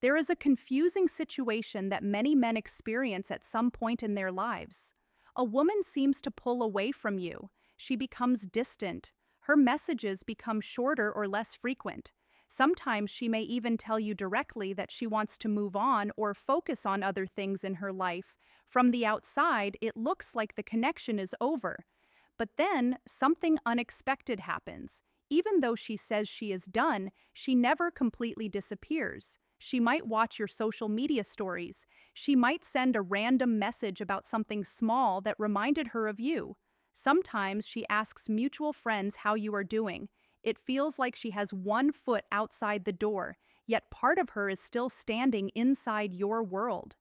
There is a confusing situation that many men experience at some point in their lives. A woman seems to pull away from you. She becomes distant. Her messages become shorter or less frequent. Sometimes she may even tell you directly that she wants to move on or focus on other things in her life. From the outside, it looks like the connection is over. But then something unexpected happens. Even though she says she is done, she never completely disappears. She might watch your social media stories. She might send a random message about something small that reminded her of you. Sometimes she asks mutual friends how you are doing. It feels like she has one foot outside the door, yet part of her is still standing inside your world.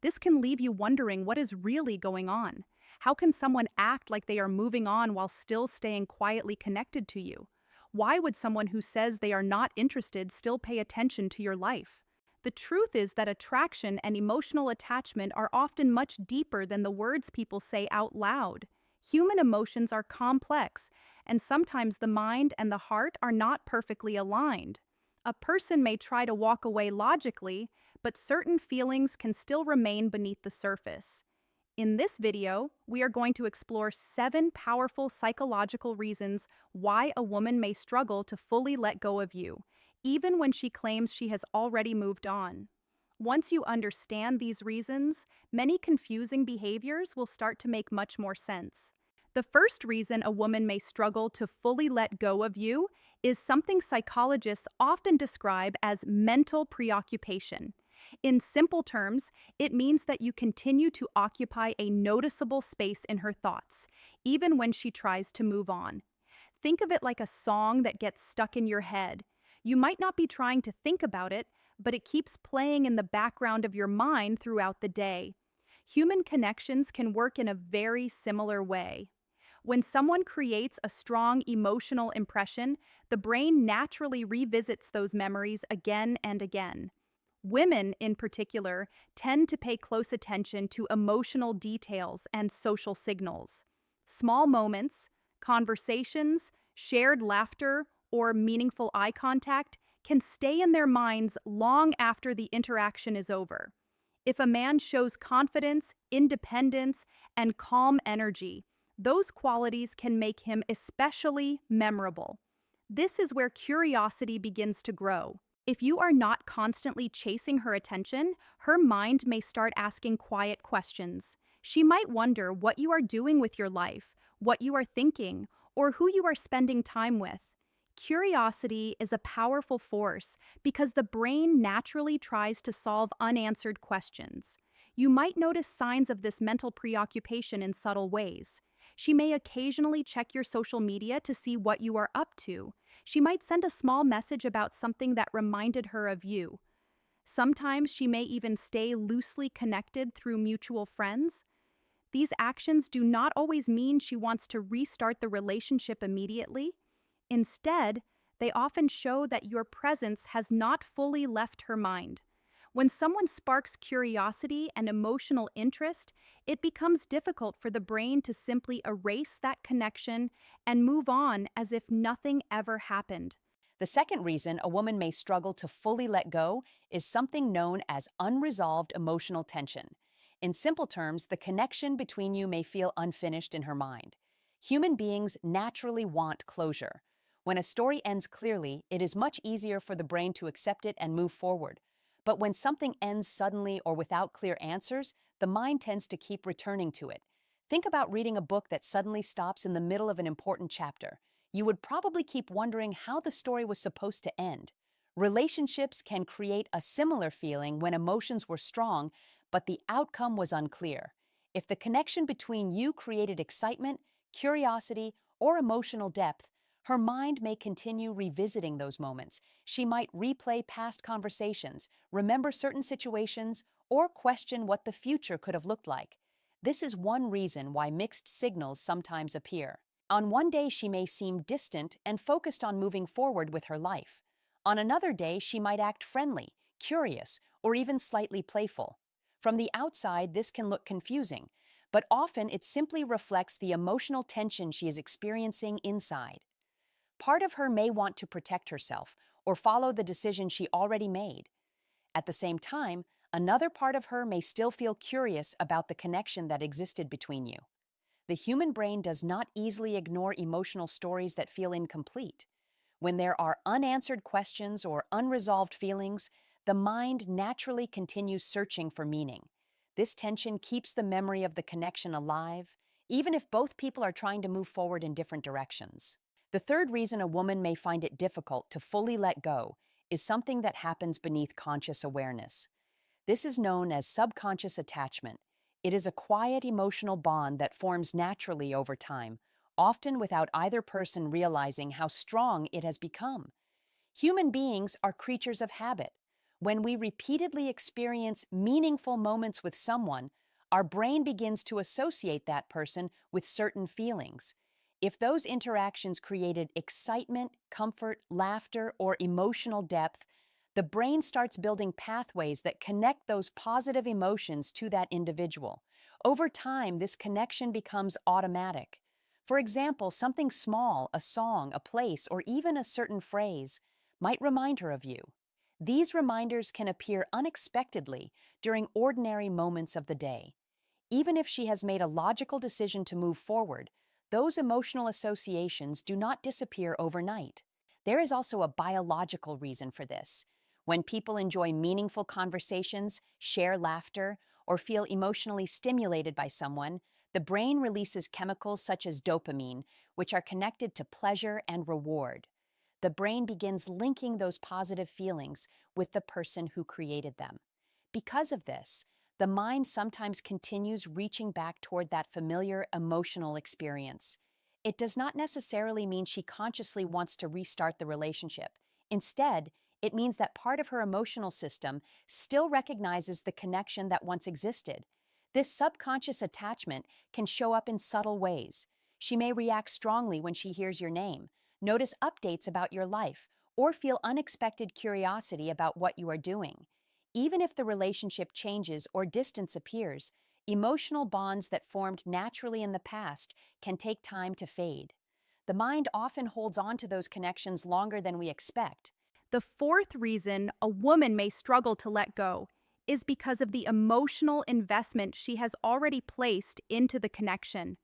This can leave you wondering what is really going on. How can someone act like they are moving on while still staying quietly connected to you? Why would someone who says they are not interested still pay attention to your life? The truth is that attraction and emotional attachment are often much deeper than the words people say out loud. Human emotions are complex, and sometimes the mind and the heart are not perfectly aligned. A person may try to walk away logically, but certain feelings can still remain beneath the surface. In this video, we are going to explore 7 powerful psychological reasons why a woman may struggle to fully let go of you, even when she claims she has already moved on. Once you understand these reasons, many confusing behaviors will start to make much more sense. The first reason a woman may struggle to fully let go of you is something psychologists often describe as mental preoccupation. In simple terms, it means that you continue to occupy a noticeable space in her thoughts, even when she tries to move on. Think of it like a song that gets stuck in your head. You might not be trying to think about it, but it keeps playing in the background of your mind throughout the day. Human connections can work in a very similar way. When someone creates a strong emotional impression, the brain naturally revisits those memories again and again. Women, in particular, tend to pay close attention to emotional details and social signals. Small moments, conversations, shared laughter, or meaningful eye contact can stay in their minds long after the interaction is over. If a man shows confidence, independence, and calm energy, those qualities can make him especially memorable. This is where curiosity begins to grow. If you are not constantly chasing her attention, her mind may start asking quiet questions. She might wonder what you are doing with your life, what you are thinking, or who you are spending time with. Curiosity is a powerful force because the brain naturally tries to solve unanswered questions. You might notice signs of this mental preoccupation in subtle ways. She may occasionally check your social media to see what you are up to. She might send a small message about something that reminded her of you. Sometimes she may even stay loosely connected through mutual friends. These actions do not always mean she wants to restart the relationship immediately. Instead, they often show that your presence has not fully left her mind. When someone sparks curiosity and emotional interest, it becomes difficult for the brain to simply erase that connection and move on as if nothing ever happened. The second reason a woman may struggle to fully let go is something known as unresolved emotional tension. In simple terms, the connection between you may feel unfinished in her mind. Human beings naturally want closure. When a story ends clearly, it is much easier for the brain to accept it and move forward. But when something ends suddenly or without clear answers, the mind tends to keep returning to it. Think about reading a book that suddenly stops in the middle of an important chapter. You would probably keep wondering how the story was supposed to end. Relationships can create a similar feeling when emotions were strong, but the outcome was unclear. If the connection between you created excitement, curiosity, or emotional depth, her mind may continue revisiting those moments. She might replay past conversations, remember certain situations, or question what the future could have looked like. This is one reason why mixed signals sometimes appear. On one day, she may seem distant and focused on moving forward with her life. On another day, she might act friendly, curious, or even slightly playful. From the outside, this can look confusing, but often it simply reflects the emotional tension she is experiencing inside. Part of her may want to protect herself or follow the decision she already made. At the same time, another part of her may still feel curious about the connection that existed between you. The human brain does not easily ignore emotional stories that feel incomplete. When there are unanswered questions or unresolved feelings, the mind naturally continues searching for meaning. This tension keeps the memory of the connection alive, even if both people are trying to move forward in different directions. The third reason a woman may find it difficult to fully let go is something that happens beneath conscious awareness. This is known as subconscious attachment. It is a quiet emotional bond that forms naturally over time, often without either person realizing how strong it has become. Human beings are creatures of habit. When we repeatedly experience meaningful moments with someone, our brain begins to associate that person with certain feelings. If those interactions created excitement, comfort, laughter, or emotional depth, the brain starts building pathways that connect those positive emotions to that individual. Over time, this connection becomes automatic. For example, something small, a song, a place, or even a certain phrase, might remind her of you. These reminders can appear unexpectedly during ordinary moments of the day. Even if she has made a logical decision to move forward, those emotional associations do not disappear overnight. There is also a biological reason for this. When people enjoy meaningful conversations, share laughter, or feel emotionally stimulated by someone, the brain releases chemicals such as dopamine, which are connected to pleasure and reward. The brain begins linking those positive feelings with the person who created them. Because of this, the mind sometimes continues reaching back toward that familiar emotional experience. It does not necessarily mean she consciously wants to restart the relationship. Instead, it means that part of her emotional system still recognizes the connection that once existed. This subconscious attachment can show up in subtle ways. She may react strongly when she hears your name, notice updates about your life, or feel unexpected curiosity about what you are doing. Even if the relationship changes or distance appears, emotional bonds that formed naturally in the past can take time to fade. The mind often holds on to those connections longer than we expect. The fourth reason a woman may struggle to let go is because of the emotional investment she has already placed into the connection.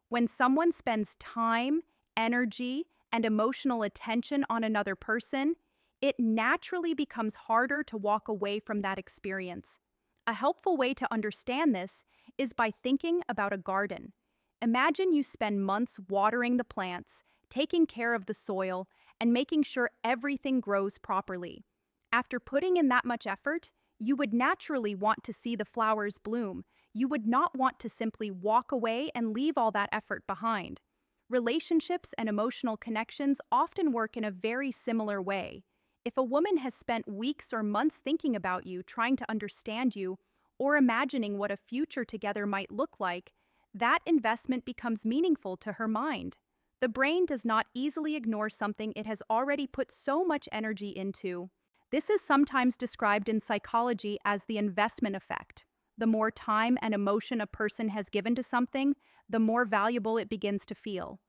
When someone spends time, energy, and emotional attention on another person, it naturally becomes harder to walk away from that experience. A helpful way to understand this is by thinking about a garden. Imagine you spend months watering the plants, taking care of the soil, and making sure everything grows properly. After putting in that much effort, you would naturally want to see the flowers bloom. You would not want to simply walk away and leave all that effort behind. Relationships and emotional connections often work in a very similar way. If a woman has spent weeks or months thinking about you, trying to understand you, or imagining what a future together might look like, that investment becomes meaningful to her mind. The brain does not easily ignore something it has already put so much energy into. This is sometimes described in psychology as the investment effect. The more time and emotion a person has given to something, the more valuable it begins to feel.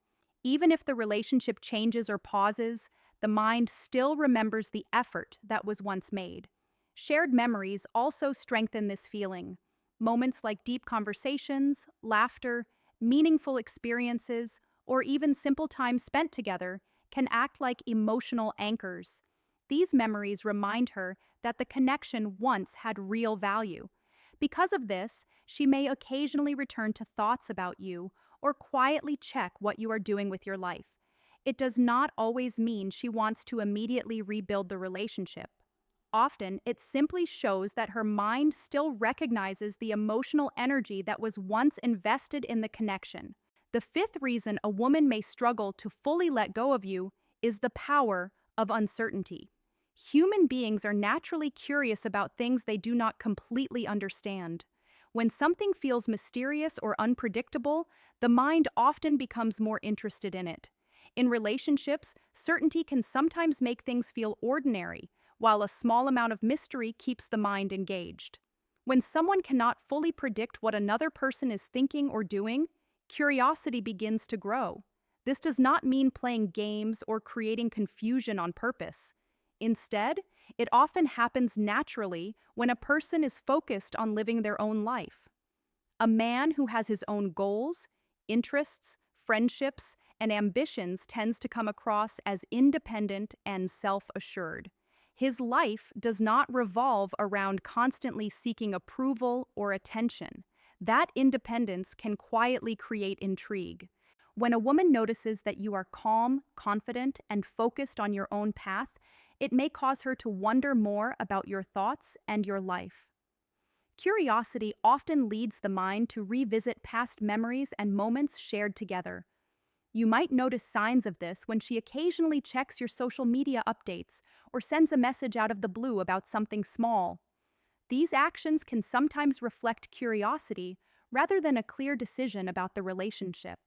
Even if the relationship changes or pauses, the mind still remembers the effort that was once made. Shared memories also strengthen this feeling. Moments like deep conversations, laughter, meaningful experiences, or even simple time spent together can act like emotional anchors. These memories remind her that the connection once had real value. Because of this, she may occasionally return to thoughts about you or quietly check what you are doing with your life. It does not always mean she wants to immediately rebuild the relationship. Often, it simply shows that her mind still recognizes the emotional energy that was once invested in the connection. The fifth reason a woman may struggle to fully let go of you is the power of uncertainty. Human beings are naturally curious about things they do not completely understand. When something feels mysterious or unpredictable, the mind often becomes more interested in it. In relationships, certainty can sometimes make things feel ordinary, while a small amount of mystery keeps the mind engaged. When someone cannot fully predict what another person is thinking or doing, curiosity begins to grow. This does not mean playing games or creating confusion on purpose. Instead, It often happens naturally when a person is focused on living their own life. A man who has his own goals, interests, friendships, and ambitions tends to come across as independent and self assured. His life does not revolve around constantly seeking approval or attention. That independence can quietly create intrigue. When a woman notices that you are calm, confident, and focused on your own path, it may cause her to wonder more about your thoughts and your life. Curiosity often leads the mind to revisit past memories and moments shared together. You might notice signs of this when she occasionally checks your social media updates or sends a message out of the blue about something small. These actions can sometimes reflect curiosity rather than a clear decision about the relationship.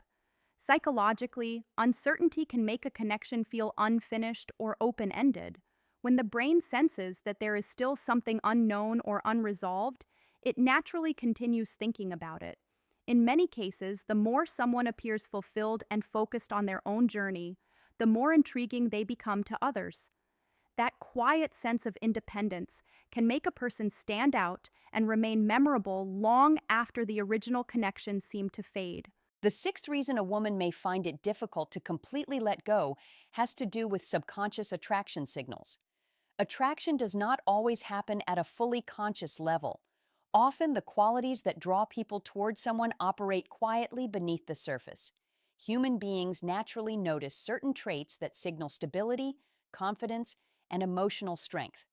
Psychologically, uncertainty can make a connection feel unfinished or open ended. When the brain senses that there is still something unknown or unresolved, it naturally continues thinking about it. In many cases, the more someone appears fulfilled and focused on their own journey, the more intriguing they become to others. That quiet sense of independence can make a person stand out and remain memorable long after the original connection seemed to fade. The sixth reason a woman may find it difficult to completely let go has to do with subconscious attraction signals. Attraction does not always happen at a fully conscious level. Often, the qualities that draw people towards someone operate quietly beneath the surface. Human beings naturally notice certain traits that signal stability, confidence, and emotional strength.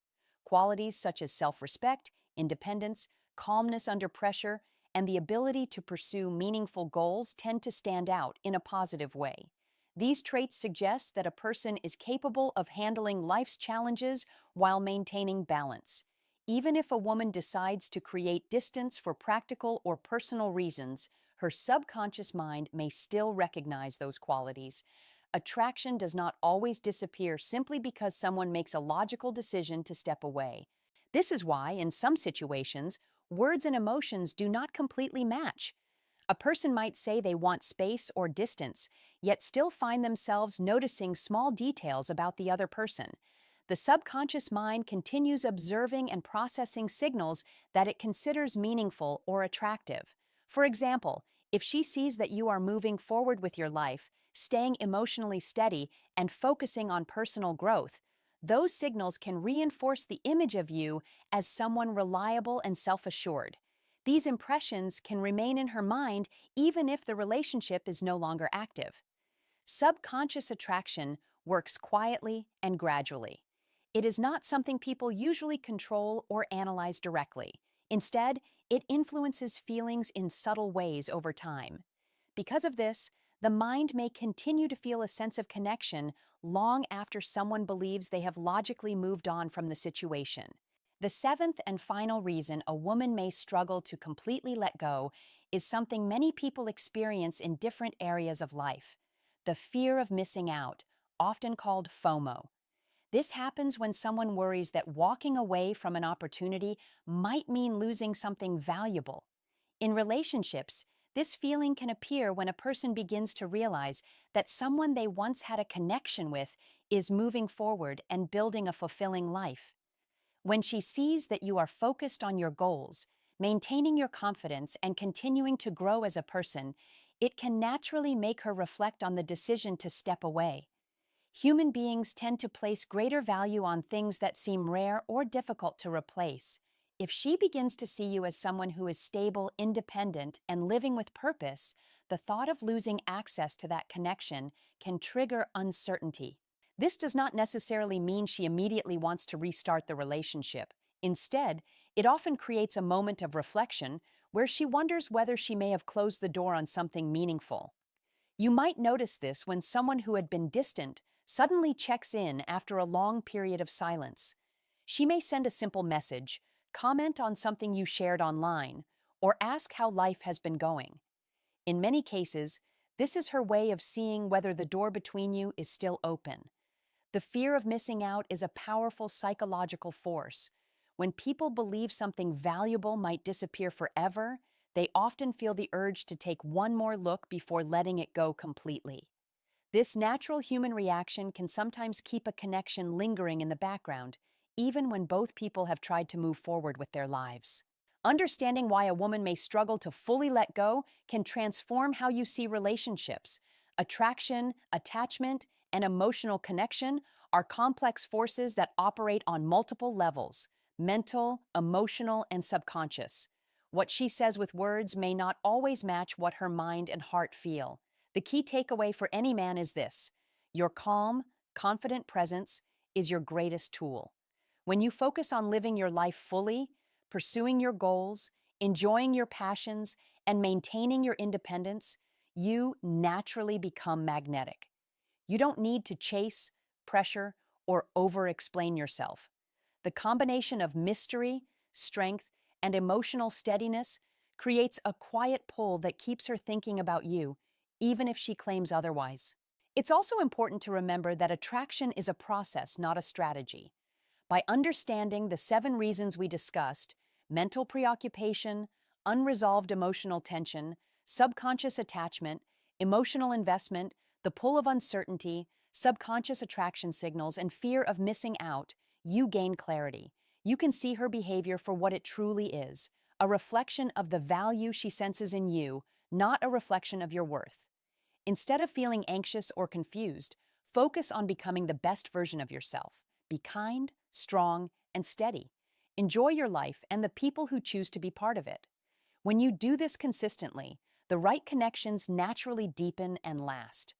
Qualities such as self-respect, independence, calmness under pressure, and the ability to pursue meaningful goals tend to stand out in a positive way. These traits suggest that a person is capable of handling life's challenges while maintaining balance. Even if a woman decides to create distance for practical or personal reasons, her subconscious mind may still recognize those qualities. Attraction does not always disappear simply because someone makes a logical decision to step away. This is why, in some situations, words and emotions do not completely match. A person might say they want space or distance, yet still find themselves noticing small details about the other person. The subconscious mind continues observing and processing signals that it considers meaningful or attractive. For example, if she sees that you are moving forward with your life, staying emotionally steady, and focusing on personal growth, those signals can reinforce the image of you as someone reliable and self-assured. These impressions can remain in her mind even if the relationship is no longer active. Subconscious attraction works quietly and gradually. It is not something people usually control or analyze directly. Instead, it influences feelings in subtle ways over time. Because of this, the mind may continue to feel a sense of connection long after someone believes they have logically moved on from the situation. The seventh and final reason a woman may struggle to completely let go is something many people experience in different areas of life: the fear of missing out, often called FOMO. This happens when someone worries that walking away from an opportunity might mean losing something valuable. In relationships, this feeling can appear when a person begins to realize that someone they once had a connection with is moving forward and building a fulfilling life. When she sees that you are focused on your goals, maintaining your confidence, and continuing to grow as a person, it can naturally make her reflect on the decision to step away. Human beings tend to place greater value on things that seem rare or difficult to replace. If she begins to see you as someone who is stable, independent, and living with purpose, the thought of losing access to that connection can trigger uncertainty. This does not necessarily mean she immediately wants to restart the relationship. Instead, it often creates a moment of reflection where she wonders whether she may have closed the door on something meaningful. You might notice this when someone who had been distant suddenly checks in after a long period of silence. She may send a simple message, comment on something you shared online, or ask how life has been going. In many cases, this is her way of seeing whether the door between you is still open. The fear of missing out is a powerful psychological force. When people believe something valuable might disappear forever, they often feel the urge to take one more look before letting it go completely. This natural human reaction can sometimes keep a connection lingering in the background, even when both people have tried to move forward with their lives. Understanding why a woman may struggle to fully let go can transform how you see relationships. Attraction, attachment, and emotional connection are complex forces that operate on multiple levels: mental, emotional, and subconscious. What she says with words may not always match what her mind and heart feel. The key takeaway for any man is this: your calm, confident presence is your greatest tool. When you focus on living your life fully, pursuing your goals, enjoying your passions, and maintaining your independence, you naturally become magnetic. You don't need to chase, pressure, or over explain yourself. The combination of mystery, strength, and emotional steadiness creates a quiet pull that keeps her thinking about you, even if she claims otherwise. It's also important to remember that attraction is a process, not a strategy. By understanding the 7 reasons we discussed: mental preoccupation, unresolved emotional tension, subconscious attachment, emotional investment, the pull of uncertainty, subconscious attraction signals, and fear of missing out, you gain clarity. You can see her behavior for what it truly is: a reflection of the value she senses in you, not a reflection of your worth. Instead of feeling anxious or confused, focus on becoming the best version of yourself. Be kind, strong, and steady. Enjoy your life and the people who choose to be part of it. When you do this consistently, the right connections naturally deepen and last.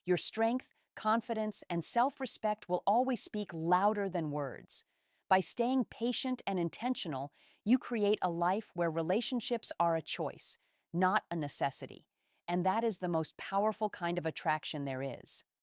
Your strength, confidence, and self-respect will always speak louder than words. By staying patient and intentional, you create a life where relationships are a choice, not a necessity. And that is the most powerful kind of attraction there is.